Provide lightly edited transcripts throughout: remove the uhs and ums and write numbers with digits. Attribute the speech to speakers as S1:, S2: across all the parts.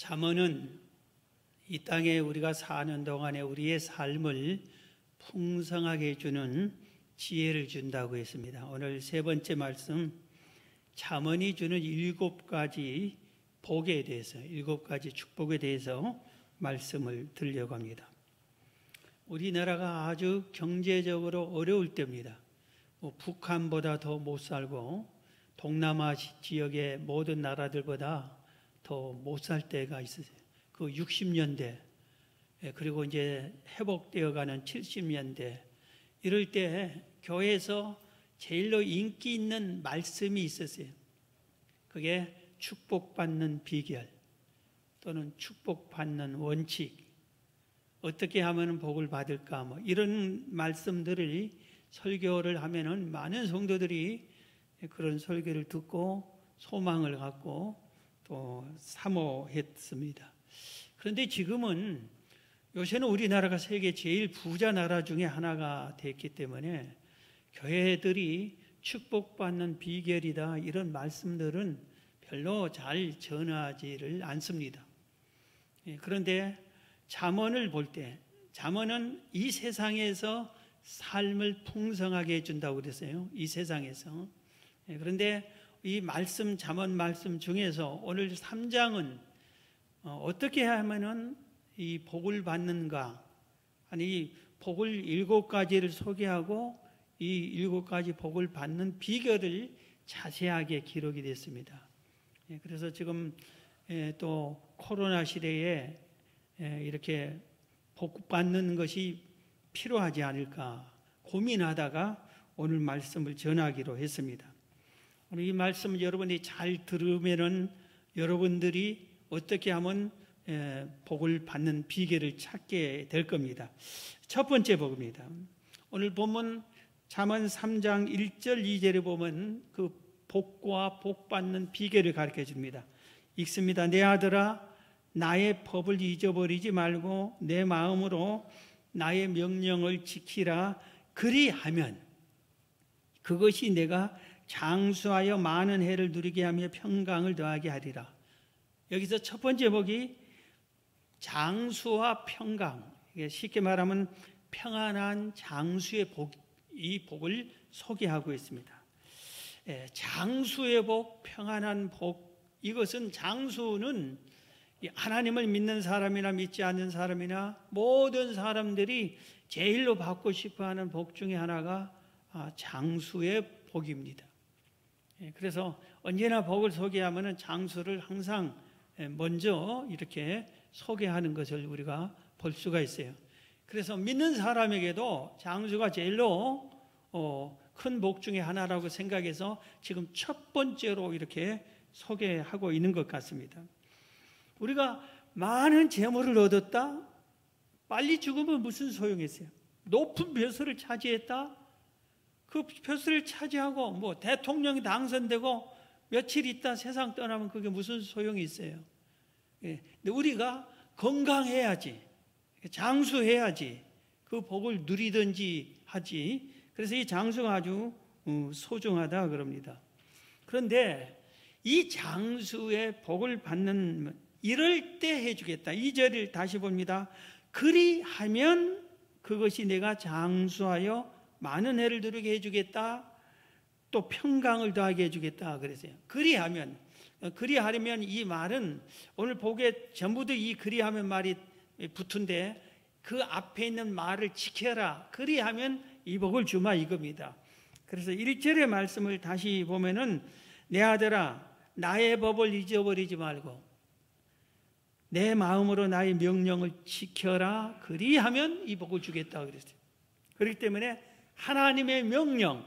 S1: 잠언은 이 땅에 우리가 사는 동안에 우리의 삶을 풍성하게 해주는 지혜를 준다고 했습니다. 오늘 세 번째 말씀, 잠언이 주는 7가지 복에 대해서, 7가지 축복에 대해서 말씀을 드리려고 합니다. 우리나라가 아주 경제적으로 어려울 때입니다. 북한보다 더 못 살고 동남아 지역의 모든 나라들보다 더 못 살 때가 있었어요. 그 60년대, 그리고 이제 회복되어 가는 70년대, 이럴 때 교회에서 제일로 인기 있는 말씀이 있었어요. 그게 축복받는 비결 또는 축복받는 원칙, 어떻게 하면 복을 받을까, 이런 말씀들을 설교를 하면은 많은 성도들이 그런 설교를 듣고 소망을 갖고 또 사모했습니다. 그런데 지금은 요새는 우리나라가 세계 제일 부자 나라 중에 하나가 됐기 때문에 교회들이 축복받는 비결이다, 이런 말씀들은 별로 잘 전하지를 않습니다. 그런데 잠언을 볼 때, 잠언은 이 세상에서 삶을 풍성하게 해준다고 그랬어요. 이 세상에서. 그런데 이 말씀, 잠언 말씀 중에서 오늘 3장은 어떻게 하면은 이 복을 받는가, 아니 복을 7가지를 소개하고 이 7가지 복을 받는 비결을 자세하게 기록이 됐습니다. 그래서 지금 또 코로나 시대에 이렇게 복 받는 것이 필요하지 않을까 고민하다가 오늘 말씀을 전하기로 했습니다. 오늘 이 말씀을 여러분이 잘 들으면은 여러분들이 어떻게 하면 복을 받는 비결을 찾게 될 겁니다. 첫 번째 복입니다. 오늘 보면 잠언 3장 1절 2절에 보면 그 복과 복 받는 비결을 가르쳐 줍니다. 읽습니다. 내 아들아, 나의 법을 잊어버리지 말고 내 마음으로 나의 명령을 지키라. 그리하면 그것이 내가 장수하여 많은 해를 누리게 하며 평강을 더하게 하리라. 여기서 첫 번째 복이 장수와 평강, 쉽게 말하면 평안한 장수의 복, 이 복을 소개하고 있습니다. 장수의 복, 평안한 복, 이것은 장수는 하나님을 믿는 사람이나 믿지 않는 사람이나 모든 사람들이 제일로 받고 싶어하는 복 중에 하나가 장수의 복입니다. 그래서 언제나 복을 소개하면 장수를 항상 먼저 이렇게 소개하는 것을 우리가 볼 수가 있어요. 그래서 믿는 사람에게도 장수가 제일로 큰 복 중에 하나라고 생각해서 지금 첫 번째로 이렇게 소개하고 있는 것 같습니다. 우리가 많은 재물을 얻었다? 빨리 죽으면 무슨 소용이 있어요? 높은 벼슬을 차지했다? 그 벼슬을 차지하고 대통령이 당선되고 며칠 있다 세상 떠나면 그게 무슨 소용이 있어요? 근데 우리가 건강해야지, 장수해야지 그 복을 누리든지 하지. 그래서 이 장수가 아주 소중하다 그럽니다. 그런데 이 장수의 복을 받는, 이럴 때 해주겠다. 2절을 다시 봅니다. 그리하면 그것이 내가 장수하여 많은 해를 누리게 해주겠다. 또 평강을 더하게 해주겠다 그랬어요. 그리하면, 그리하려면, 이 말은 오늘 복에 전부 다 이 그리하면 말이 붙은데 그 앞에 있는 말을 지켜라. 그리하면 이 복을 주마, 이겁니다. 그래서 1절의 말씀을 다시 보면은 내 아들아, 나의 법을 잊어버리지 말고 내 마음으로 나의 명령을 지켜라. 그리하면 이 복을 주겠다 그랬어요. 그렇기 때문에 하나님의 명령,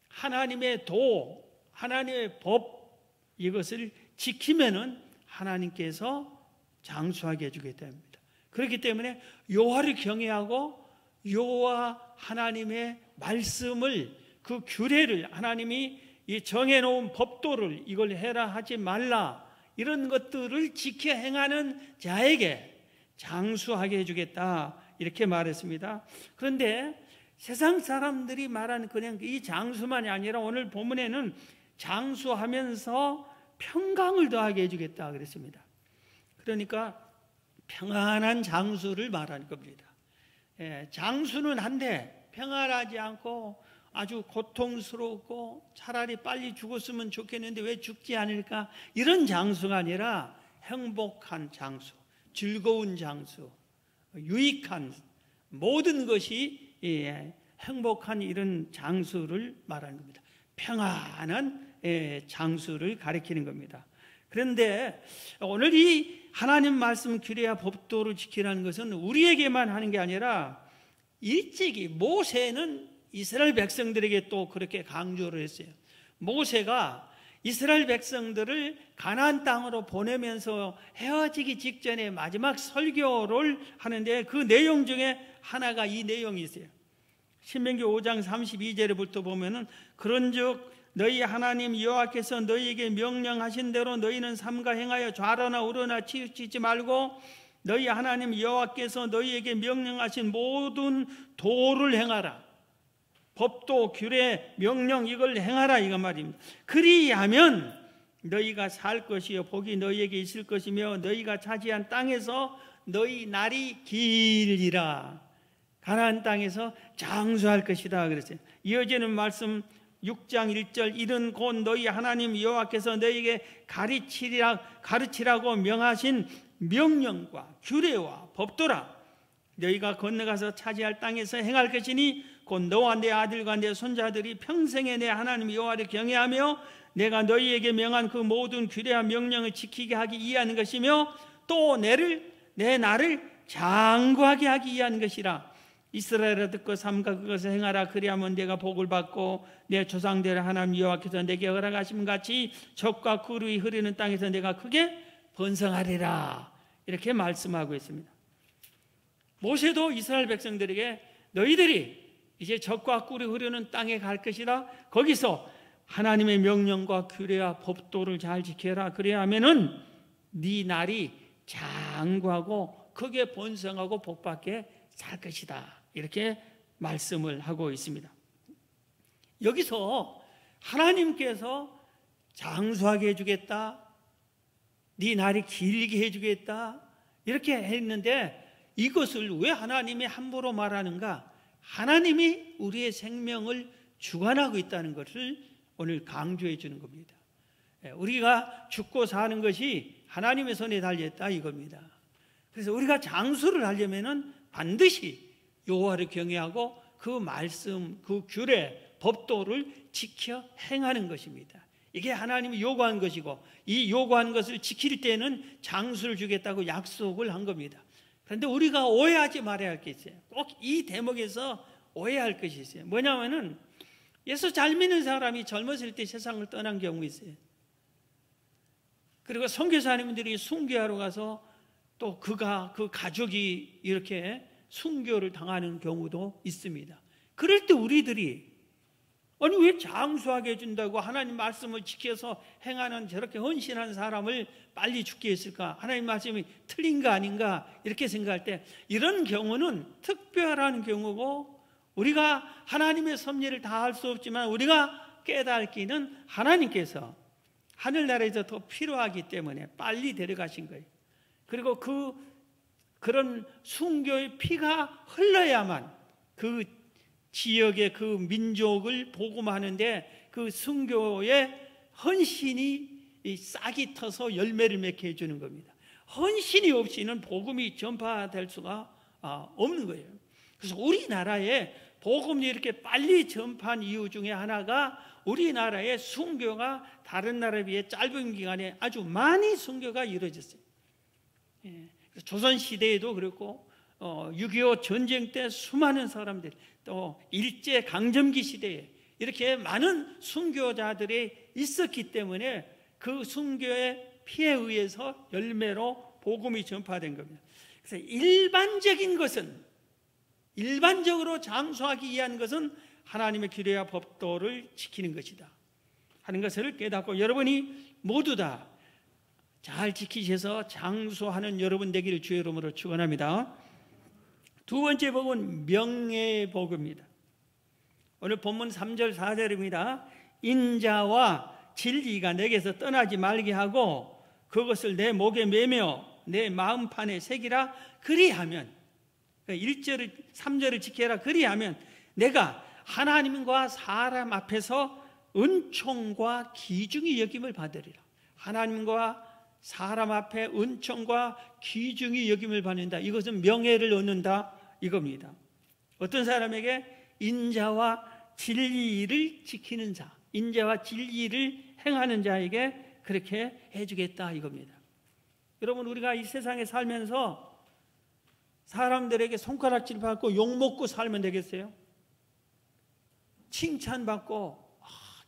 S1: 하나님의 도, 하나님의 법, 이것을 지키면은 하나님께서 장수하게 해주겠다 합니다. 그렇기 때문에 여호와를 경외하고 여호와 하나님의 말씀을, 그 규례를, 하나님이 이 정해놓은 법도를 이걸 해라 하지 말라, 이런 것들을 지켜 행하는 자에게 장수하게 해주겠다, 이렇게 말했습니다. 그런데 세상 사람들이 말하는 그냥 이 장수만이 아니라 오늘 본문에는 장수하면서 평강을 더하게 해주겠다 그랬습니다. 그러니까 평안한 장수를 말하는 겁니다. 장수는 한데 평안하지 않고 아주 고통스럽고 차라리 빨리 죽었으면 좋겠는데 왜 죽지 않을까? 이런 장수가 아니라 행복한 장수, 즐거운 장수, 유익한 모든 것이 행복한 이런 장수를 말하는 겁니다. 평안한 장수를 가리키는 겁니다. 그런데 오늘 이 하나님 말씀 규례와 법도를 지키라는 것은 우리에게만 하는 게 아니라 일찍이 모세는 이스라엘 백성들에게 또 그렇게 강조를 했어요. 모세가 이스라엘 백성들을 가나안 땅으로 보내면서 헤어지기 직전에 마지막 설교를 하는데 그 내용 중에 하나가 이 내용이 있어요. 신명기 5장 32절부터 보면은 그런즉 너희 하나님 여호와께서 너희에게 명령하신 대로 너희는 삼가 행하여 좌로나 우로나 치우치지 말고 너희 하나님 여호와께서 너희에게 명령하신 모든 도를 행하라. 법도 규례 명령 이걸 행하라 이거 말입니다. 그리하면 너희가 살 것이요 복이 너희에게 있을 것이며 너희가 차지한 땅에서 너희 날이 길리라. 가나안 땅에서 장수할 것이다 그랬어요. 이어지는 말씀 6장 1절 이는 곧 너희 하나님 여호와께서 너희에게 가르치라고 명하신 명령과 규례와 법도라. 너희가 건너가서 차지할 땅에서 행할 것이니 곧 너와 내 아들과 내 손자들이 평생에 내 하나님 여호와를 경외하며 내가 너희에게 명한 그 모든 규례와 명령을 지키게 하기 위한 것이며 또 내 나를 장구하게 하기 위한 것이라. 이스라엘아 듣고 삼가 그것을 행하라. 그리하면 내가 복을 받고 내 조상들의 하나님 여호와께서 내게 허락하심 같이 적과 꿀이 흐르는 땅에서 내가 크게 번성하리라. 이렇게 말씀하고 있습니다. 모세도 이스라엘 백성들에게 너희들이 이제 적과 꿀이 흐르는 땅에 갈 것이라. 거기서 하나님의 명령과 규례와 법도를 잘 지켜라. 그래야 하면은 네 날이 장구하고 크게 번성하고 복받게 살 것이다. 이렇게 말씀을 하고 있습니다. 여기서 하나님께서 장수하게 해주겠다, 네 날이 길게 해주겠다 이렇게 했는데 이것을 왜 하나님이 함부로 말하는가? 하나님이 우리의 생명을 주관하고 있다는 것을 오늘 강조해 주는 겁니다. 우리가 죽고 사는 것이 하나님의 손에 달려있다 이겁니다. 그래서 우리가 장수를 하려면은 반드시 여호와를 경외하고 그 말씀, 그 규례, 법도를 지켜 행하는 것입니다. 이게 하나님이 요구한 것이고 이 요구한 것을 지킬 때는 장수를 주겠다고 약속을 한 겁니다. 그런데 우리가 오해하지 말아야 할 게 있어요. 꼭 이 대목에서 오해할 것이 있어요. 뭐냐면은 예수 잘 믿는 사람이 젊었을 때 세상을 떠난 경우 있어요. 그리고 선교사님들이 순교하러 가서 또 그 가족이 이렇게 순교를 당하는 경우도 있습니다. 그럴 때 우리들이 아니 왜 장수하게 해준다고 하나님 말씀을 지켜서 행하는 저렇게 헌신한 사람을 빨리 죽게 했을까? 하나님 말씀이 틀린 거 아닌가? 이렇게 생각할 때 이런 경우는 특별한 경우고 우리가 하나님의 섭리를 다 할 수 없지만 우리가 깨닫기는 하나님께서 하늘나라에서 더 필요하기 때문에 빨리 데려가신 거예요. 그리고 그런 순교의 피가 흘러야만 그 지역의 그 민족을 복음하는데 그 순교의 헌신이 싹이 터서 열매를 맺게 해주는 겁니다. 헌신이 없이는 복음이 전파될 수가 없는 거예요. 그래서 우리나라에 복음이 이렇게 빨리 전파한 이유 중에 하나가 우리나라의 순교가 다른 나라에 비해 짧은 기간에 아주 많이 순교가 이루어졌어요. 조선시대에도 그렇고 6.25 전쟁 때 수많은 사람들 또 일제강점기 시대에 이렇게 많은 순교자들이 있었기 때문에 그 순교의 피에 의해서 열매로 복음이 전파된 겁니다. 그래서 일반적으로 장수하기 위한 것은 하나님의 규례와 법도를 지키는 것이다 하는 것을 깨닫고 여러분이 모두 다 잘 지키셔서 장수하는 여러분 되기를 주의 이름으로 축원합니다. 두 번째 복은 명예의 복입니다. 오늘 본문 3절 4절입니다. 인자와 진리가 내게서 떠나지 말게 하고 그것을 내 목에 매며 내 마음판에 새기라. 그리하면 1절을 3절을 지켜라. 그리하면 내가 하나님과 사람 앞에서 은총과 귀중히 여김을 받으리라. 하나님과 사람 앞에 은총과 귀중히 여김을 받는다. 이것은 명예를 얻는다 이겁니다. 어떤 사람에게 인자와 진리를 지키는 자, 인자와 진리를 행하는 자에게 그렇게 해주겠다 이겁니다. 여러분, 우리가 이 세상에 살면서 사람들에게 손가락질 받고 욕먹고 살면 되겠어요? 칭찬받고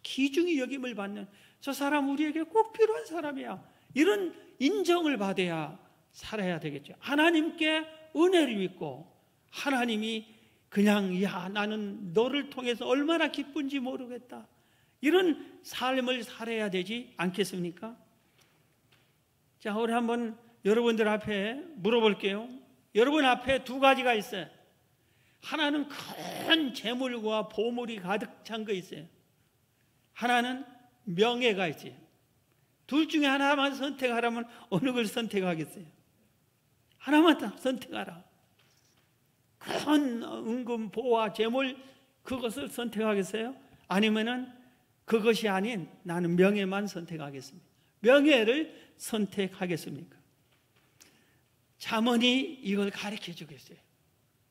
S1: 귀중히 여김을 받는, 저 사람 우리에게 꼭 필요한 사람이야, 이런 인정을 받아야 살아야 되겠죠. 하나님께 은혜를 믿고 하나님이 그냥 야 나는 너를 통해서 얼마나 기쁜지 모르겠다, 이런 삶을 살아야 되지 않겠습니까? 자, 우리 한번 여러분들 앞에 물어볼게요. 여러분 앞에 두 가지가 있어요. 하나는 큰 재물과 보물이 가득 찬 거 있어요. 하나는 명예가 있어요. 둘 중에 하나만 선택하라면 어느 걸 선택하겠어요? 하나만 딱 선택하라. 큰 은금, 보화, 재물, 그것을 선택하겠어요? 아니면은 그것이 아닌 나는 명예만 선택하겠습니다. 명예를 선택하겠습니까? 잠언이 이걸 가르쳐 주겠어요.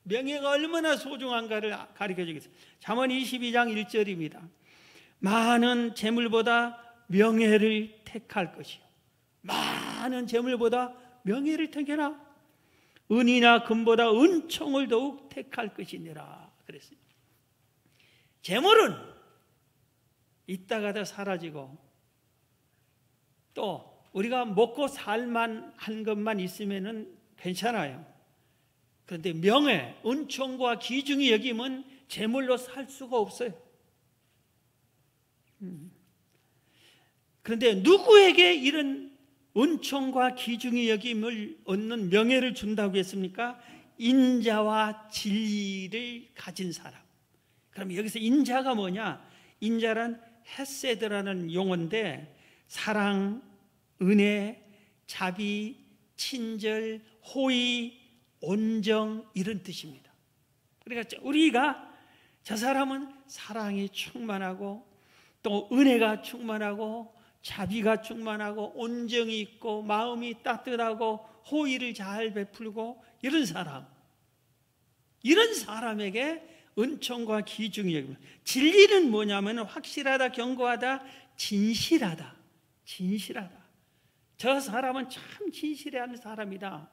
S1: 명예가 얼마나 소중한가를 가르쳐 주겠어요. 잠언 22장 1절입니다. 많은 재물보다 명예를 택할 것이요, 많은 재물보다 명예를 택해라. 은이나 금보다 은총을 더욱 택할 것이니라 그랬어요. 재물은 있다가다 사라지고, 또 우리가 먹고 살만한 것만 있으면은 괜찮아요. 그런데 명예, 은총과 귀중히 여김은 재물로 살 수가 없어요. 그런데 누구에게 이런 은총과 귀중히 여김을 얻는 명예를 준다고 했습니까? 인자와 진리를 가진 사람. 그럼 여기서 인자가 뭐냐? 인자란 헤세드라는 용어인데 사랑, 은혜, 자비, 친절, 호의, 온정, 이런 뜻입니다. 그러니까 우리가 저 사람은 사랑이 충만하고 또 은혜가 충만하고 자비가 충만하고 온정이 있고 마음이 따뜻하고 호의를 잘 베풀고 이런 사람, 이런 사람에게 은총과 귀중히 여깁니다. 진리는 뭐냐면 확실하다, 견고하다, 진실하다. 진실하다. 저 사람은 참 진실해하는 사람이다.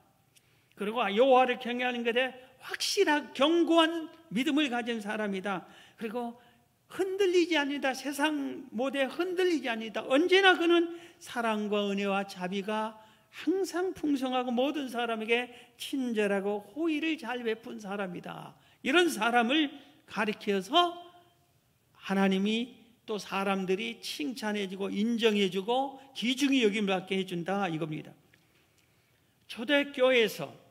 S1: 그리고 여호와를 경외하는 것에 확실하고 견고한 믿음을 가진 사람이다. 그리고 흔들리지 않는다. 세상 모델 흔들리지 않는다. 언제나 그는 사랑과 은혜와 자비가 항상 풍성하고 모든 사람에게 친절하고 호의를 잘 베푼 사람이다. 이런 사람을 가리켜서 하나님이 또 사람들이 칭찬해주고 인정해주고 귀중히 여김을 받게 해준다 이겁니다. 초대교회에서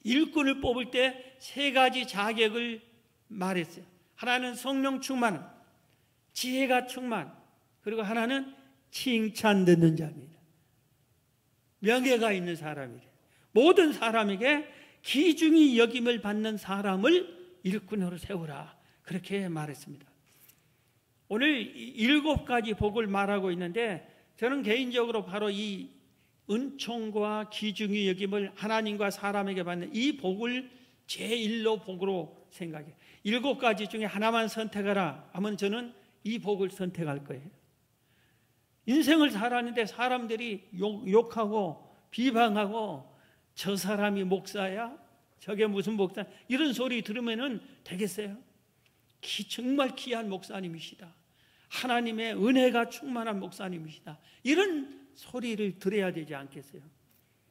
S1: 일꾼을 뽑을 때 세 가지 자격을 말했어요. 하나는 성령 충만, 지혜가 충만, 그리고 하나는 칭찬 듣는 자입니다. 명예가 있는 사람이래. 모든 사람에게 귀중히 여김을 받는 사람을 일꾼으로 세우라, 그렇게 말했습니다. 오늘 7가지 복을 말하고 있는데 저는 개인적으로 바로 이 은총과 귀중히 여김을 하나님과 사람에게 받는 이 복을 제1로 복으로 생각해요. 7가지 중에 하나만 선택하라 하면 저는 이 복을 선택할 거예요. 인생을 살았는데 사람들이 욕하고 비방하고 저 사람이 목사야? 저게 무슨 목사? 이런 소리 들으면 되겠어요? 정말 귀한 목사님이시다. 하나님의 은혜가 충만한 목사님이시다. 이런 소리를 들어야 되지 않겠어요?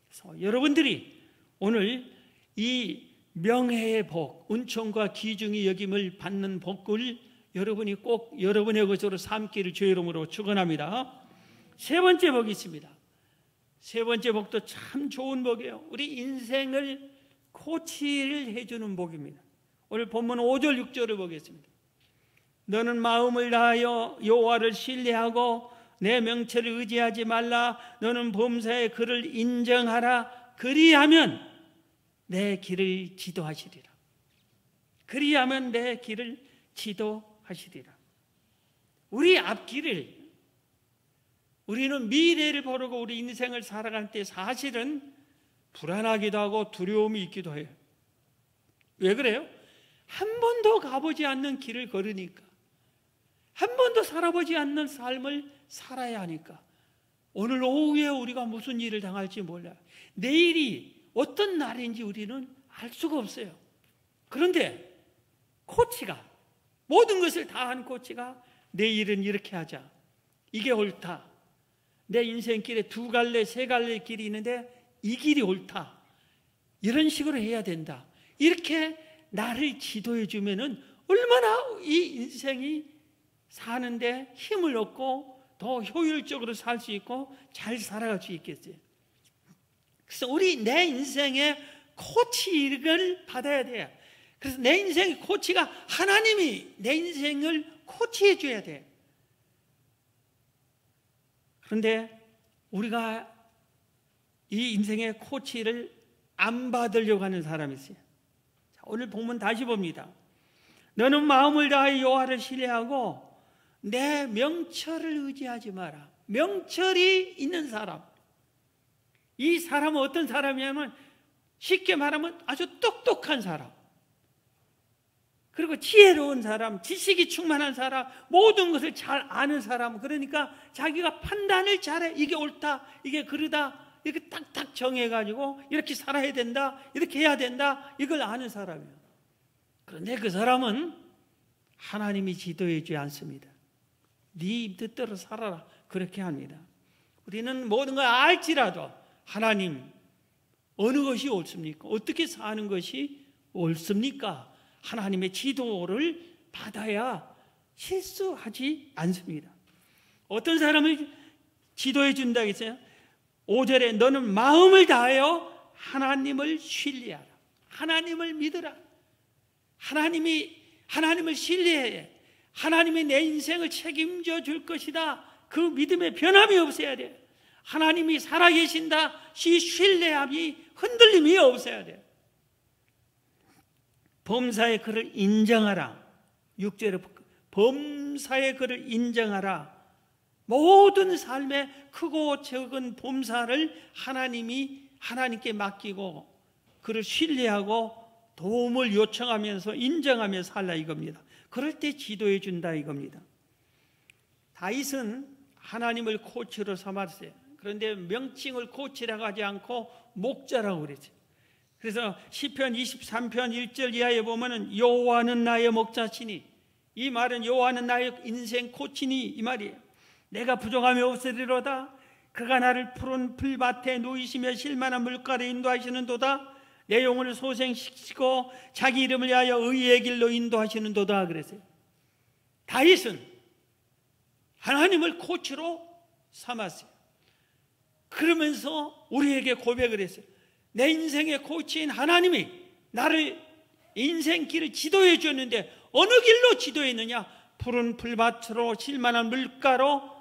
S1: 그래서 여러분들이 오늘 이 명예의 복, 은총과 귀중히 여김을 받는 복을 여러분이 꼭 여러분의 것으로 삼기를 주의 이름으로 축원합니다. 세 번째 복이 있습니다. 세 번째 복도 참 좋은 복이에요. 우리 인생을 코치를 해주는 복입니다. 오늘 본문 5절 6절을 보겠습니다. 너는 마음을 다하여 여호와를 신뢰하고 내 명철을 의지하지 말라. 너는 범사의 그를 인정하라. 그리하면 내 길을 지도하시리라. 그리하면 내 길을 지도하시리라. 우리 앞길을, 우리는 미래를 모르고 우리 인생을 살아갈 때 사실은 불안하기도 하고 두려움이 있기도 해요. 왜 그래요? 한 번도 가보지 않는 길을 걸으니까, 한 번도 살아보지 않는 삶을 살아야 하니까, 오늘 오후에 우리가 무슨 일을 당할지 몰라요. 내일이 어떤 날인지 우리는 알 수가 없어요. 그런데 코치가, 모든 것을 다 한 코치가 내일은 이렇게 하자, 이게 옳다, 내 인생길에 두 갈래 세 갈래 길이 있는데 이 길이 옳다, 이런 식으로 해야 된다, 이렇게 나를 지도해 주면은 얼마나 이 인생이 사는데 힘을 얻고 더 효율적으로 살 수 있고 잘 살아갈 수 있겠어요. 그래서 내 인생의 코치를 받아야 돼요. 그래서 내 인생의 코치가 하나님이 내 인생을 코치해 줘야 돼. 그런데 우리가 이 인생의 코치를 안 받으려고 하는 사람이 있어요. 자, 오늘 본문 다시 봅니다. 너는 마음을 다하여 여호와를 신뢰하고 내 명철을 의지하지 마라. 명철이 있는 사람, 이 사람은 어떤 사람이냐면 쉽게 말하면 아주 똑똑한 사람, 그리고 지혜로운 사람, 지식이 충만한 사람, 모든 것을 잘 아는 사람. 그러니까 자기가 판단을 잘해. 이게 옳다, 이게 그르다, 이렇게 딱딱 정해가지고 이렇게 살아야 된다, 이렇게 해야 된다, 이걸 아는 사람이에요. 그런데 그 사람은 하나님이 지도해 주지 않습니다. 네 뜻대로 살아라, 그렇게 합니다. 우리는 모든 걸 알지라도 하나님, 어느 것이 옳습니까? 어떻게 사는 것이 옳습니까? 하나님의 지도를 받아야 실수하지 않습니다. 어떤 사람을 지도해 준다 했어요? 5절에 너는 마음을 다하여 하나님을 신뢰하라. 하나님을 믿으라. 하나님을 신뢰해. 하나님이 내 인생을 책임져 줄 것이다. 그 믿음에 변함이 없어야 돼. 하나님이 살아계신다, 이 신뢰함이 흔들림이 없어야 돼. 범사의 그를 인정하라. 6절에 범사의 그를 인정하라. 모든 삶의 크고 적은 범사를 하나님께 맡기고 그를 신뢰하고 도움을 요청하면서 인정하며 살라 이겁니다. 그럴 때 지도해 준다 이겁니다. 다윗은 하나님을 코치로 삼았어요. 그런데 명칭을 코치라고 하지 않고 목자라고 그랬어요. 그래서 시편 23편 1절 이하에 보면은 여호와는 나의 목자시니, 이 말은 여호와는 나의 인생 코치니 이 말이에요. 내가 부족함이 없으리로다. 그가 나를 푸른 풀밭에 누이시며 실만한 물가로 인도하시는도다. 내 영혼을 소생시키고 자기 이름을 위하여 의의 길로 인도하시는도다 그랬어요. 다윗은 하나님을 코치로 삼았어요. 그러면서 우리에게 고백을 했어요. 내 인생의 코치인 하나님이 나를 인생길을 지도해 줬는데 어느 길로 지도했느냐? 푸른 풀밭으로 실만한 물가로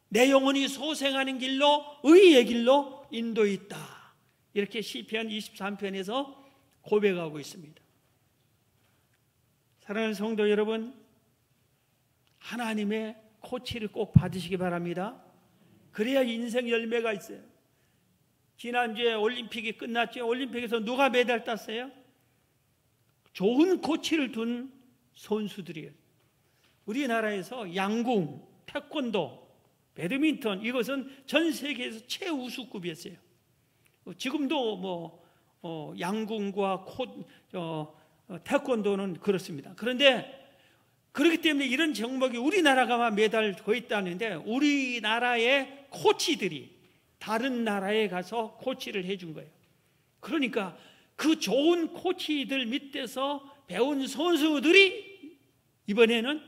S1: 내 영혼이 소생하는 길로 의의 길로 인도했다. 이렇게 시편 23편에서 고백하고 있습니다. 사랑하는 성도 여러분, 하나님의 코치를 꼭 받으시기 바랍니다. 그래야 인생 열매가 있어요. 지난주에 올림픽이 끝났죠. 올림픽에서 누가 메달 땄어요? 좋은 코치를 둔 선수들이에요. 우리나라에서 양궁, 태권도, 배드민턴, 이것은 전 세계에서 최우수급이었어요. 지금도 양궁과 태권도는 그렇습니다. 그런데 그렇기 때문에 이런 종목이 우리나라가 메달 거의 따는데 우리나라의 코치들이 다른 나라에 가서 코치를 해준 거예요. 그러니까 그 좋은 코치들 밑에서 배운 선수들이 이번에는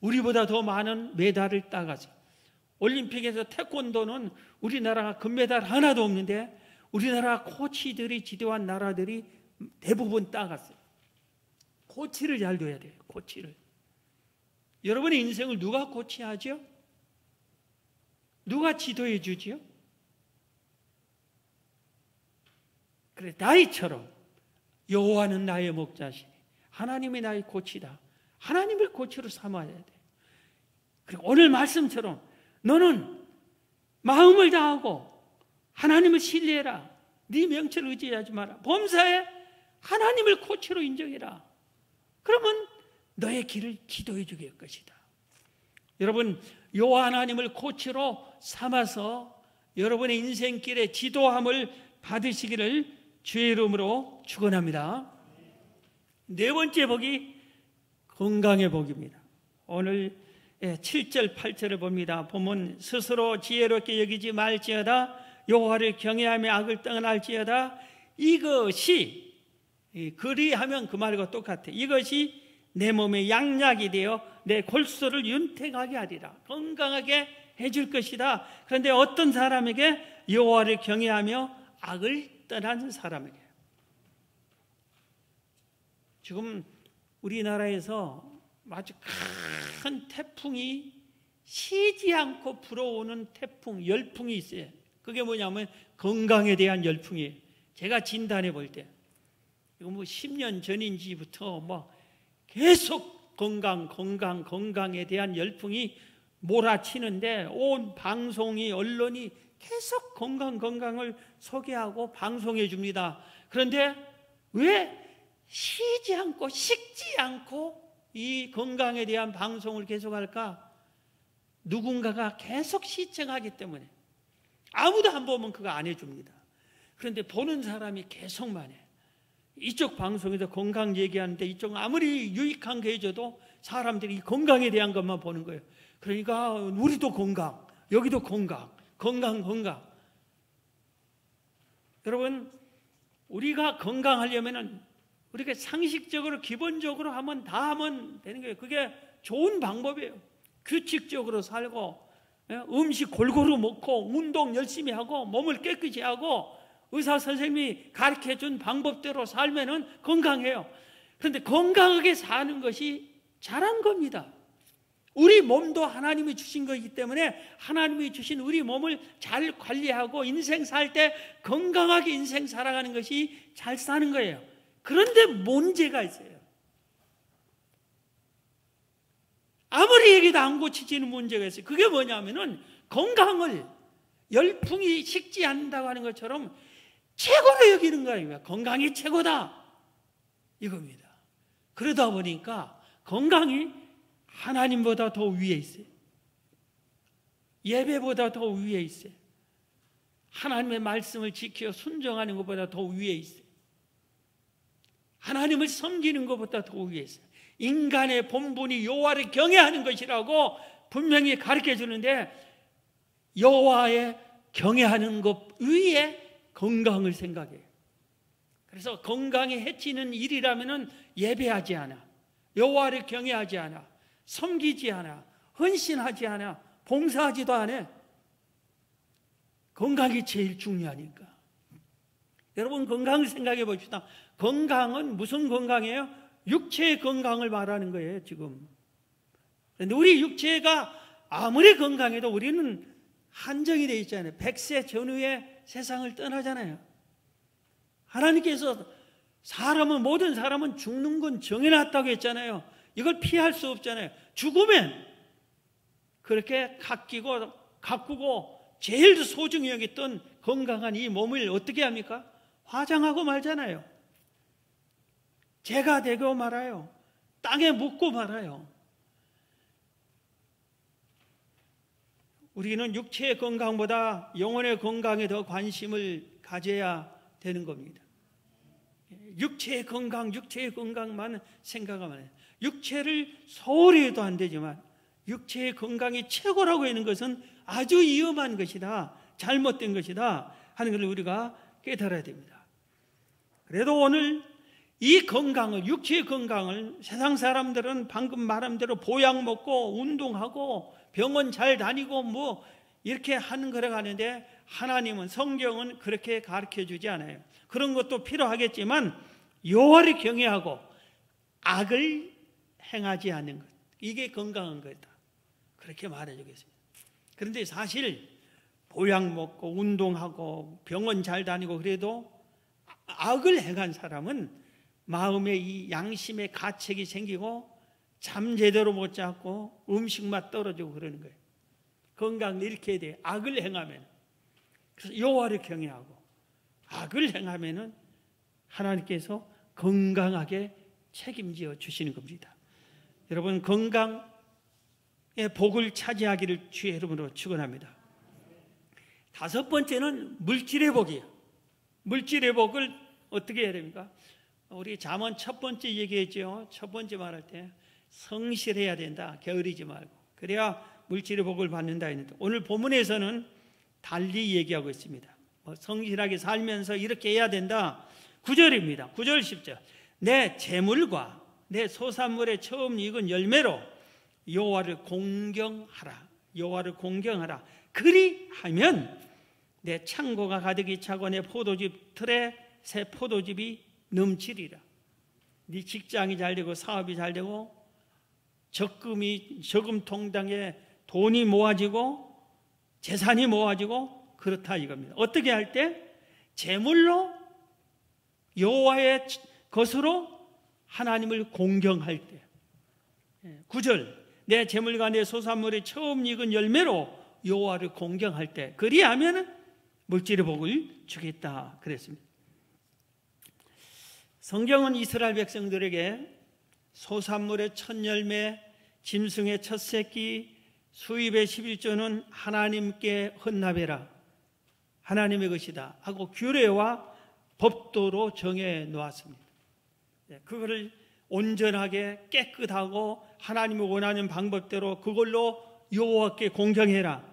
S1: 우리보다 더 많은 메달을 따가서, 올림픽에서 태권도는 우리나라가 금메달 하나도 없는데 우리나라 코치들이 지도한 나라들이 대부분 따갔어요. 코치를 잘 둬야 돼요. 코치를. 여러분의 인생을 누가 코치하죠? 누가 지도해 주지요? 그래, 나이처럼 여호와는 나의 목자시니 하나님이 나의 고치다. 하나님을 고치로 삼아야 돼. 그리고 오늘 말씀처럼 너는 마음을 다하고 하나님을 신뢰해라. 네 명철을 의지하지 마라. 범사에 하나님을 고치로 인정해라. 그러면 너의 길을 지도해 주게 할 것이다. 여러분, 여호와 하나님을 고치로 삼아서 여러분의 인생길에 지도함을 받으시기를 주의 이름으로 축원합니다. 네 번째 복이 건강의 복입니다. 오늘 7절 8절을 봅니다. 보면 스스로 지혜롭게 여기지 말지어다. 여호와를 경외하며 악을 떠날지어다. 이것이, 그리하면 그 말과 똑같아. 이것이 내 몸에 양약이 되어 내 골수를 윤택하게 하리라. 건강하게 해줄 것이다. 그런데 어떤 사람에게? 여호와를 경외하며 악을 떠난 사람에게. 지금 우리나라에서 아주 큰 태풍이 쉬지 않고 불어오는 태풍, 열풍이 있어요. 그게 뭐냐면 건강에 대한 열풍이에요. 제가 진단해 볼 때 이거 뭐 10년 전인지부터 뭐 계속 건강에 대한 열풍이 몰아치는데 온 방송이, 언론이 계속 건강을 소개하고 방송해 줍니다. 그런데 왜 쉬지 않고 식지 않고 이 건강에 대한 방송을 계속할까? 누군가가 계속 시청하기 때문에. 아무도 안 보면 그거 안 해줍니다. 그런데 보는 사람이 계속만 해. 이쪽 방송에서 건강 얘기하는데 이쪽은 아무리 유익한 거 해줘도 사람들이 건강에 대한 것만 보는 거예요. 그러니까 우리도 건강, 여기도 건강. 여러분, 우리가 건강하려면 우리가 상식적으로 기본적으로 다 하면 되는 거예요. 그게 좋은 방법이에요. 규칙적으로 살고 음식 골고루 먹고 운동 열심히 하고 몸을 깨끗이 하고 의사 선생님이 가르쳐준 방법대로 살면은 건강해요. 그런데 건강하게 사는 것이 잘한 겁니다. 우리 몸도 하나님이 주신 거기 때문에 하나님이 주신 우리 몸을 잘 관리하고 인생 살 때 건강하게 인생 살아가는 것이 잘 사는 거예요. 그런데 문제가 있어요. 아무리 얘기도 안 고치지는 문제가 있어요. 그게 뭐냐면은 건강을 열풍이 식지 않는다고 하는 것처럼 최고로 여기는 거예요. 건강이 최고다 이겁니다. 그러다 보니까 건강이 하나님보다 더 위에 있어요. 예배보다 더 위에 있어요. 하나님의 말씀을 지켜 순종하는 것보다 더 위에 있어요. 하나님을 섬기는 것보다 더 위에 있어요. 인간의 본분이 여호와를 경외하는 것이라고 분명히 가르쳐 주는데 여호와의 경외하는 것 위에 건강을 생각해요. 그래서 건강에 해치는 일이라면 예배하지 않아, 여호와를 경외하지 않아, 섬기지 않아, 헌신하지 않아, 봉사하지도 않아. 건강이 제일 중요하니까. 여러분, 건강을 생각해 봅시다. 건강은 무슨 건강이에요? 육체의 건강을 말하는 거예요, 지금. 그런데 우리 육체가 아무리 건강해도 우리는 한정이 되어 있잖아요. 100세 전후에 세상을 떠나잖아요. 하나님께서 모든 사람은 죽는 건 정해놨다고 했잖아요. 이걸 피할 수 없잖아요. 죽으면 그렇게 가꾸고 제일 소중히 여겼던 건강한 이 몸을 어떻게 합니까? 화장하고 말잖아요. 재가 되고 말아요. 땅에 묻고 말아요. 우리는 육체의 건강보다 영혼의 건강에 더 관심을 가져야 되는 겁니다. 육체의 건강만 생각하면 해요. 육체를 소홀히 해도 안 되지만 육체의 건강이 최고라고 하는 것은 아주 위험한 것이다, 잘못된 것이다 하는 것을 우리가 깨달아야 됩니다. 그래도 오늘 이 건강을, 육체의 건강을 세상 사람들은 방금 말한 대로 보약 먹고 운동하고 병원 잘 다니고 뭐 이렇게 하는 거라고 하는데 하나님은, 성경은 그렇게 가르쳐 주지 않아요. 그런 것도 필요하겠지만 여호와를 경외하고 악을 행하지 않는 것, 이게 건강한 거다, 그렇게 말해 주겠습니다. 그런데 사실 보약 먹고 운동하고 병원 잘 다니고 그래도 악을 행한 사람은 마음에 이 양심의 가책이 생기고 잠 제대로 못 자고 음식 맛 떨어지고 그러는 거예요. 건강 잃게 돼. 악을 행하면. 그래서 여호와를 경외하고 악을 행하면은 하나님께서 건강하게 책임지어 주시는 겁니다. 여러분, 건강의 복을 차지하기를 주의 이름으로 축원합니다. 다섯 번째는 물질의 복이에요. 물질의 복을 어떻게 해야 됩니까? 우리 잠언 첫 번째 얘기했죠. 첫 번째 말할 때 성실해야 된다. 게으르지 말고. 그래야 물질의 복을 받는다 했는데, 오늘 본문에서는 달리 얘기하고 있습니다. 성실하게 살면서 이렇게 해야 된다. 9절입니다. 9절 10절. 내 재물과 내 소산물의 처음 익은 열매로 여호와를 공경하라. 여호와를 공경하라. 그리하면 내 창고가 가득히 차고 내 포도즙 틀에 새 포도즙이 넘치리라. 네 직장이 잘 되고 사업이 잘 되고 저금통장에 돈이 모아지고 재산이 모아지고 그렇다 이겁니다. 어떻게 할 때? 재물로 여호와의 것으로 하나님을 공경할 때. 9절. 내 재물과 내 소산물의 처음 익은 열매로 여호와를 공경할 때. 그리하면 물질의 복을 주겠다 그랬습니다. 성경은 이스라엘 백성들에게 소산물의 첫 열매, 짐승의 첫 새끼, 수입의 11조는 하나님께 헌납해라. 하나님의 것이다 하고 규례와 법도로 정해 놓았습니다. 그거를 온전하게 깨끗하고 하나님이 원하는 방법대로 그걸로 여호와께 공경해라.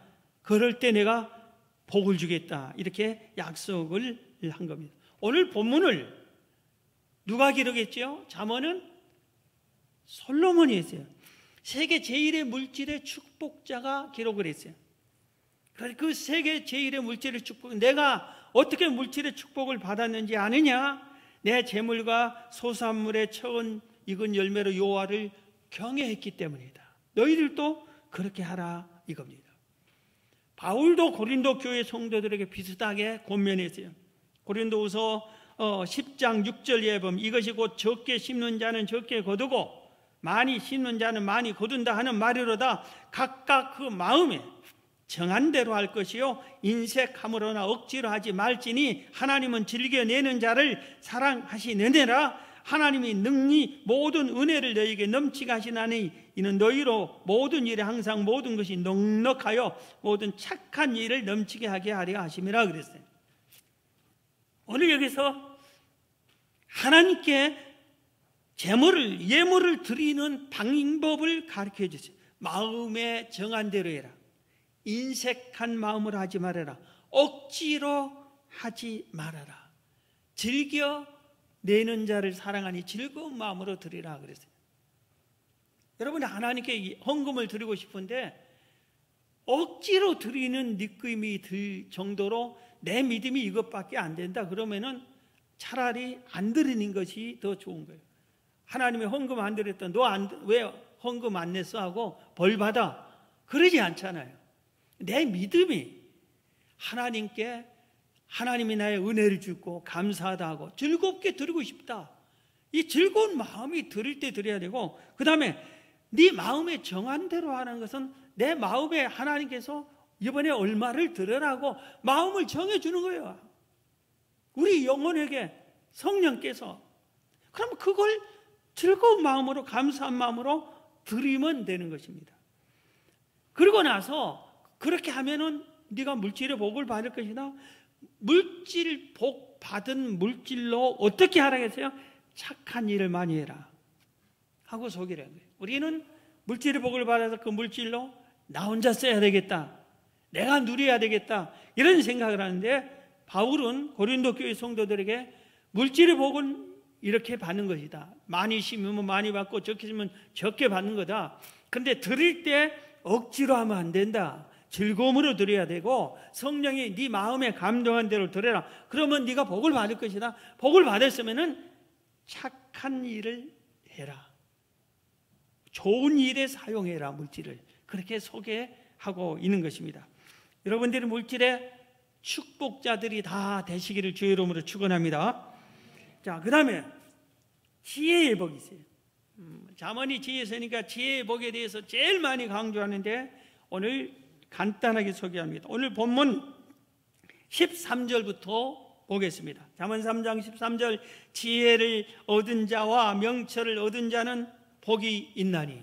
S1: 그럴 때 내가 복을 주겠다. 이렇게 약속을 한 겁니다. 오늘 본문을 누가 기록했죠? 잠언은 솔로몬이 했어요. 세계 제1의 물질의 축복자가 기록을 했어요. 그래서 그 세계 제1의 물질의 축복, 내가 어떻게 물질의 축복을 받았는지 아느냐? 내 재물과 소산물의 처음 익은 열매로 여호와를 경외했기 때문이다. 너희들도 그렇게 하라 이겁니다. 바울도 고린도 교회 성도들에게 비슷하게 권면했어요. 고린도후서 10장 6절에 보면 이것이 곧 적게 심는 자는 적게 거두고 많이 심는 자는 많이 거둔다 하는 말이로다. 각각 그 마음에 정한 대로 할 것이요 인색함으로나 억지로 하지 말지니 하나님은 즐겨내는 자를 사랑하시느니라. 하나님이 능히 모든 은혜를 너희에게 넘치게 하시나니 이는 너희로 모든 일에 항상 모든 것이 넉넉하여 모든 착한 일을 넘치게 하게 하려 하심이라 그랬어요. 오늘 여기서 하나님께 예물을 드리는 방법을 가르쳐 주세요. 마음에 정한 대로 해라. 인색한 마음으로 하지 말아라. 억지로 하지 말아라. 즐겨 내는 자를 사랑하니 즐거운 마음으로 드리라 그랬어요. 여러분이 하나님께 헌금을 드리고 싶은데 억지로 드리는 느낌이 들 정도로 내 믿음이 이것밖에 안 된다 그러면은 차라리 안 드리는 것이 더 좋은 거예요. 하나님이 헌금 안 드렸다. 너 왜 헌금 안 냈어? 하고 벌 받아. 그러지 않잖아요. 내 믿음이 하나님께 하나님이 나의 은혜를 주고 감사하다 하고 즐겁게 드리고 싶다. 이 즐거운 마음이 드릴 때 드려야 되고, 그 다음에 네 마음에 정한 대로 하는 것은 내 마음에 하나님께서 이번에 얼마를 드려라고 마음을 정해주는 거예요. 우리 영혼에게 성령께서. 그럼 그걸 즐거운 마음으로 감사한 마음으로 드리면 되는 것입니다. 그러고 나서 그렇게 하면은 네가 물질의 복을 받을 것이다. 물질 복 받은 물질로 어떻게 하라겠어요? 착한 일을 많이 해라 하고 소개를 한 거예요. 우리는 물질의 복을 받아서 그 물질로 나 혼자 써야 되겠다, 내가 누려야 되겠다 이런 생각을 하는데, 바울은 고린도 교회 성도들에게 물질의 복은 이렇게 받는 것이다. 많이 심으면 많이 받고 적게 심으면 적게 받는 거다. 그런데 드릴 때 억지로 하면 안 된다. 즐거움으로 드려야 되고 성령이 네 마음에 감동한 대로 드려라. 그러면 네가 복을 받을 것이다. 복을 받았으면은 착한 일을 해라. 좋은 일에 사용해라 물질을. 그렇게 소개하고 하고 있는 것입니다. 여러분들이 물질의 축복자들이 다 되시기를 주의 이름으로 축원합니다. 자, 그 다음에 지혜의 복이 있어요. 잠언이 지혜에 있으니까 지혜의 복에 대해서 제일 많이 강조하는데 오늘 간단하게 소개합니다. 오늘 본문 13절부터 보겠습니다. 잠언 3장 13절, 지혜를 얻은 자와 명철을 얻은 자는 복이 있나니.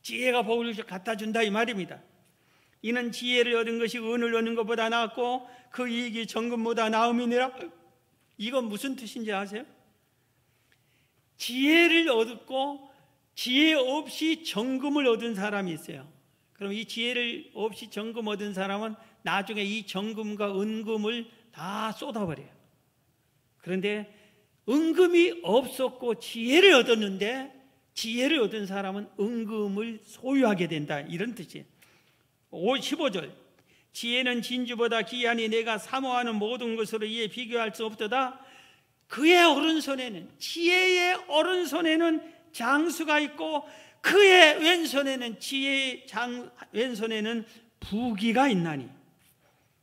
S1: 지혜가 복을 갖다 준다 이 말입니다. 이는 지혜를 얻은 것이 은을 얻는 것보다 낫고 그 이익이 정금보다 나음이니라. 이건 무슨 뜻인지 아세요? 지혜를 얻고 지혜 없이 정금을 얻은 사람이 있어요. 그럼 이 지혜를 없이 정금 얻은 사람은 나중에 이 정금과 은금을 다 쏟아버려요. 그런데 은금이 없었고 지혜를 얻었는데 지혜를 얻은 사람은 은금을 소유하게 된다, 이런 뜻이에요. 15절, 지혜는 진주보다 귀하니 내가 사모하는 모든 것으로 이에 비교할 수 없도다. 그의 오른손에는, 지혜의 오른손에는 장수가 있고 그의 왼손에는, 지혜의 왼손에는 부귀가 있나니.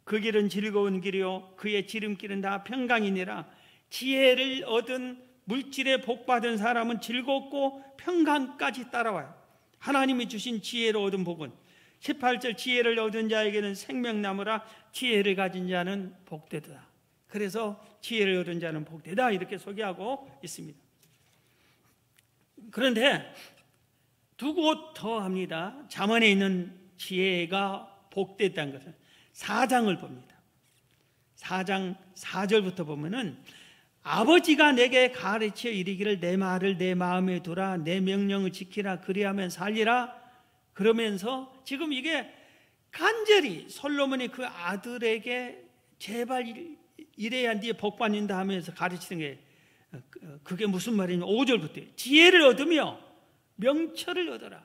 S1: 그 길은 즐거운 길이요 그의 지름길은 다 평강이니라. 지혜를 얻은 물질에 복받은 사람은 즐겁고 평강까지 따라와요. 하나님이 주신 지혜로 얻은 복은 18절, 지혜를 얻은 자에게는 생명나무라. 지혜를 가진 자는 복되다. 그래서 지혜를 얻은 자는 복되다, 이렇게 소개하고 있습니다. 그런데 두 곳 더 합니다. 잠언에 있는 지혜가 복됐다는 것은 4장을 봅니다. 4장 4절부터 보면은 아버지가 내게 가르쳐 이르기를 내 말을 내 마음에 두라, 내 명령을 지키라, 그리하면 살리라. 그러면서 지금 이게 간절히 솔로몬이 그 아들에게 제발 이래야 네가 복 받는다 하면서 가르치는 게, 그게 무슨 말이냐면 5절부터 지혜를 얻으며 명철을 얻어라,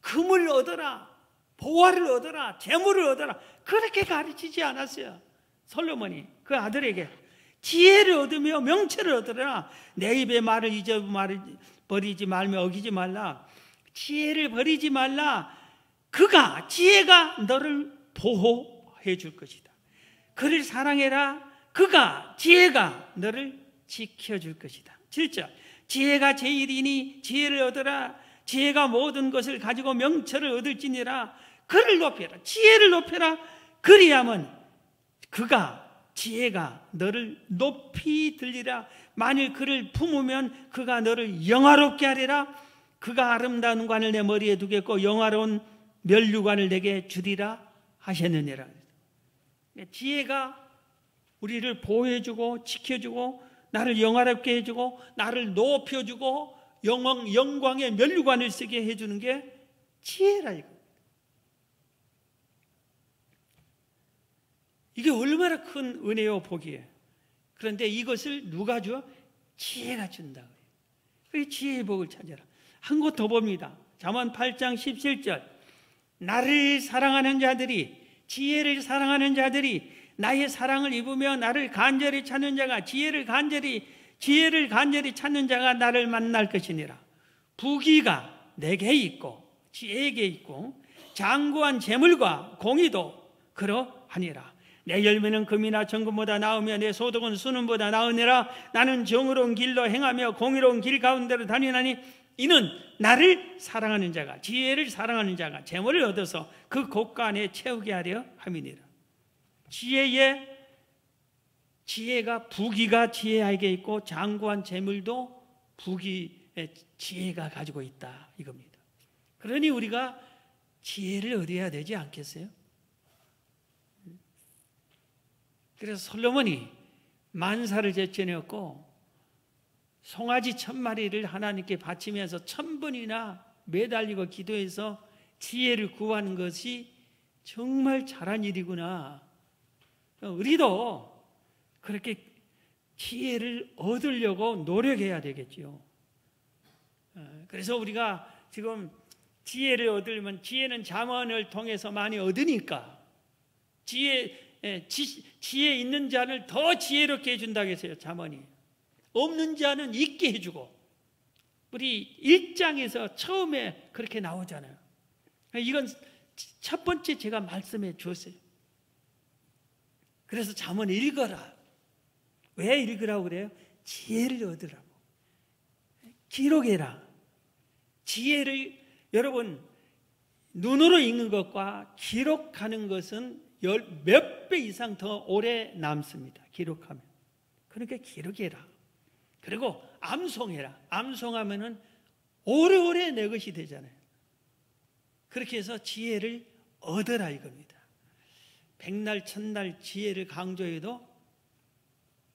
S1: 금을 얻어라, 보화를 얻어라, 재물을 얻어라. 그렇게 가르치지 않았어요. 솔로몬이 그 아들에게 지혜를 얻으며 명철을 얻어라. 내 입의 말을 버리지 말며 어기지 말라. 지혜를 버리지 말라. 지혜가 너를 보호해 줄 것이다. 그를 사랑해라. 지혜가 너를 지켜줄 것이다. 7절, 지혜가 제일이니 지혜를 얻어라. 지혜가 모든 것을 가지고 명철을 얻을지니라. 그를 높여라. 지혜를 높여라. 그리하면 지혜가 너를 높이 들리라. 만일 그를 품으면 그가 너를 영화롭게 하리라. 그가 아름다운 관을 내 머리에 두겠고 영화로운 면류관을 내게 주리라 하셨느니라. 지혜가 우리를 보호해주고 지켜주고 나를 영화롭게 해주고 나를 높여주고 영광의 면류관을 쓰게 해주는 게 지혜라 이거. 이게 얼마나 큰 은혜요 복이에요. 그런데 이것을 누가 줘? 지혜가 준다. 그 지혜의 복을 찾아라. 한 곳 더 봅니다. 잠언 8장 17절, 나를 사랑하는 자들이, 지혜를 사랑하는 자들이 나의 사랑을 입으며 나를 간절히 찾는 자가, 지혜를 간절히 찾는 자가 나를 만날 것이니라. 부귀가 내게 있고 지혜에게 있고 장구한 재물과 공의도 그러하니라. 내 열매는 금이나 정금보다 나으며 내 소득은 수는보다 나으니라. 나는 정의로운 길로 행하며 공의로운 길 가운데로 다니나니 이는 나를 사랑하는 자가, 지혜를 사랑하는 자가 재물을 얻어서 그 곳간에 채우게 하려 함이니라. 지혜가 부귀가 지혜에게 있고 장구한 재물도 부귀의 지혜가 가지고 있다 이겁니다. 그러니 우리가 지혜를 얻어야 되지 않겠어요? 그래서 솔로몬이 만사를 제쳐내었고 송아지 1000마리를 하나님께 바치면서 1000번이나 매달리고 기도해서 지혜를 구하는 것이 정말 잘한 일이구나. 우리도 그렇게 지혜를 얻으려고 노력해야 되겠죠. 그래서 우리가 지금 지혜를 얻으려면, 지혜는 잠언을 통해서 많이 얻으니까 지혜 있는 자를 더 지혜롭게 해준다고 했어요. 잠언이. 없는 자는 잊게 해주고, 우리 1장에서 처음에 그렇게 나오잖아요. 이건 첫 번째 제가 말씀해 주었어요. 그래서 잠언 읽어라. 왜 읽으라고 그래요? 지혜를 얻으라고. 기록해라. 지혜를 여러분 눈으로 읽는 것과 기록하는 것은 몇 배 이상 더 오래 남습니다. 기록하면. 그러니까 기록해라. 그리고 암송해라. 암송하면은 오래오래 내 것이 되잖아요. 그렇게 해서 지혜를 얻어라 이겁니다. 백날 천날 지혜를 강조해도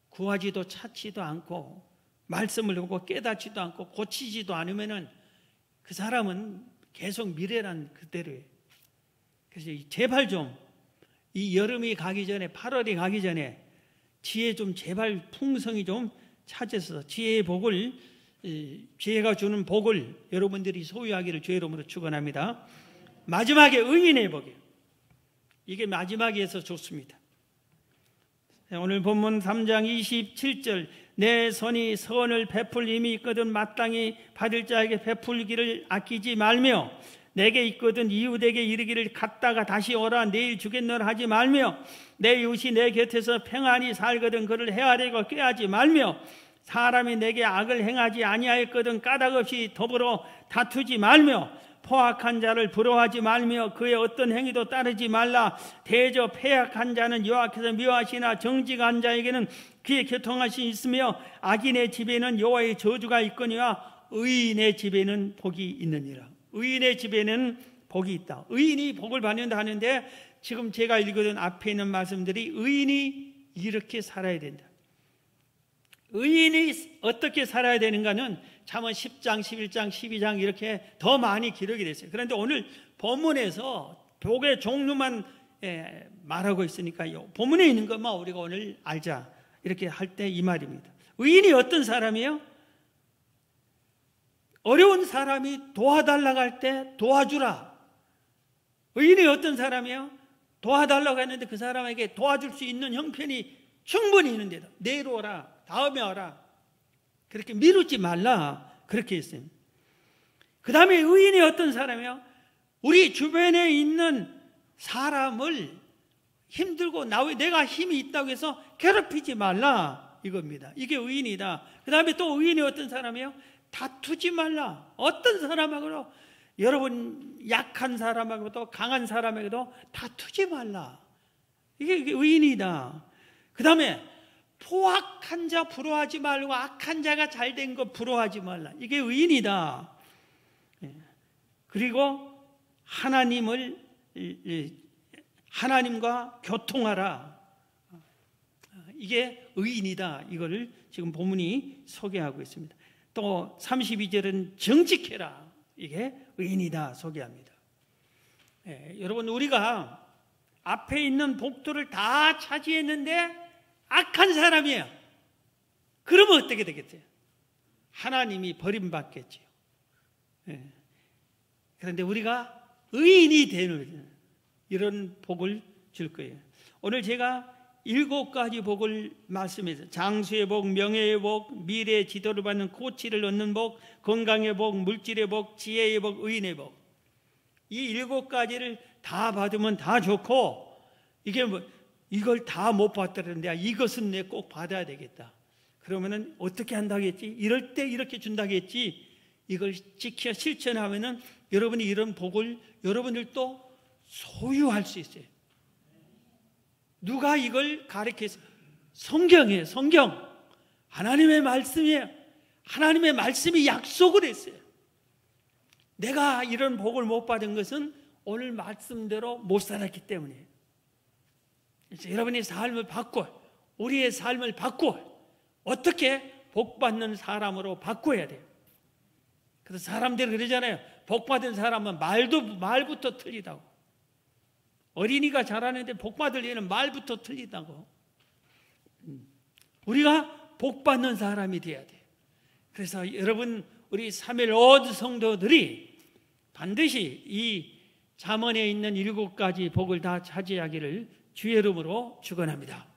S1: 구하지도 찾지도 않고 말씀을 보고 깨닫지도 않고 고치지도 않으면은 그 사람은 계속 미래란 그대로예요. 그래서 제발 좀 이 여름이 가기 전에 8월이 가기 전에 지혜 좀 제발 풍성히 좀 찾아서 지혜의 복을 지혜가 주는 복을 여러분들이 소유하기를 주의 이름으로 축원합니다. 마지막에 의인의 복이에요. 이게 마지막에서 좋습니다. 오늘 본문 3장 27절 내 손이 선을 베풀 힘이 있거든 마땅히 받을 자에게 베풀기를 아끼지 말며 내게 있거든 이웃에게 이르기를 갔다가 다시 오라 내일 주겠노라 하지 말며 내 이웃이 내 곁에서 평안히 살거든 그를 헤아리고 꾀하지 말며 사람이 내게 악을 행하지 아니하였거든 까닭없이 더불어 다투지 말며 포악한 자를 부러워하지 말며 그의 어떤 행위도 따르지 말라. 대저 패악한 자는 여호와께서 미워하시나 정직한 자에게는 그의 교통하심이 있으며 악인의 집에는 여호와의 저주가 있거니와 의인의 집에는 복이 있느니라. 의인의 집에는 복이 있다. 의인이 복을 받는다 하는데 지금 제가 읽은 앞에 있는 말씀들이 의인이 이렇게 살아야 된다. 의인이 어떻게 살아야 되는가는 잠언 10장, 11장, 12장 이렇게 더 많이 기록이 됐어요. 그런데 오늘 본문에서 복의 종류만 말하고 있으니까요. 본문에 있는 것만 우리가 오늘 알자. 이렇게 할 때 이 말입니다. 의인이 어떤 사람이에요? 어려운 사람이 도와달라고 할 때 도와주라. 의인이 어떤 사람이에요? 도와달라고 했는데 그 사람에게 도와줄 수 있는 형편이 충분히 있는데도 내일 오라, 다음에 오라. 그렇게 미루지 말라. 그렇게 했어요. 그 다음에 의인이 어떤 사람이에요? 우리 주변에 있는 사람을 힘들고 내가 힘이 있다고 해서 괴롭히지 말라. 이겁니다. 이게 의인이다. 그 다음에 또 의인이 어떤 사람이에요? 다투지 말라. 어떤 사람하고도 여러분 약한 사람하고도 강한 사람에게도 다투지 말라. 이게 의인이다. 그 다음에 포악한 자 부러워하지 말고 악한 자가 잘된 거 부러워하지 말라. 이게 의인이다. 그리고 하나님과 교통하라. 이게 의인이다. 이거를 지금 본문이 소개하고 있습니다. 또 32절은 정직해라. 이게 의인이다 소개합니다. 여러분 우리가 앞에 있는 복들을 다 차지했는데 악한 사람이에요. 그러면 어떻게 되겠어요? 하나님이 버림받겠지요. 그런데 우리가 의인이 되는 이런 복을 줄 거예요. 오늘 제가 7가지 복을 말씀해서 장수의 복, 명예의 복, 미래의 지도를 받는 코치를 얻는 복, 건강의 복, 물질의 복, 지혜의 복, 의인의 복. 이 7가지를 다 받으면 다 좋고 이게 이걸 다 못 받더라도 이것은 내 꼭 받아야 되겠다. 그러면은 어떻게 한다겠지? 이럴 때 이렇게 준다겠지? 이걸 지켜 실천하면은 여러분이 이런 복을 여러분들도 소유할 수 있어요. 누가 이걸 가르쳤어요? 성경이에요. 성경. 하나님의 말씀이에요. 하나님의 말씀이 약속을 했어요. 내가 이런 복을 못 받은 것은 오늘 말씀대로 못 살았기 때문이에요. 그래서 여러분의 삶을 바꿔, 우리의 삶을 바꿔 어떻게 복받는 사람으로 바꿔야 돼요. 그래서 사람들이 그러잖아요. 복받은 사람은 말부터 틀리다고. 어린이가 자라는데 복받을 얘는 말부터 틀리다고. 우리가 복받는 사람이 돼야 돼요. 그래서 여러분 우리 사멜온 성도들이 반드시 이 잠언에 있는 7가지 복을 다 차지하기를 주의 이름으로 축원합니다.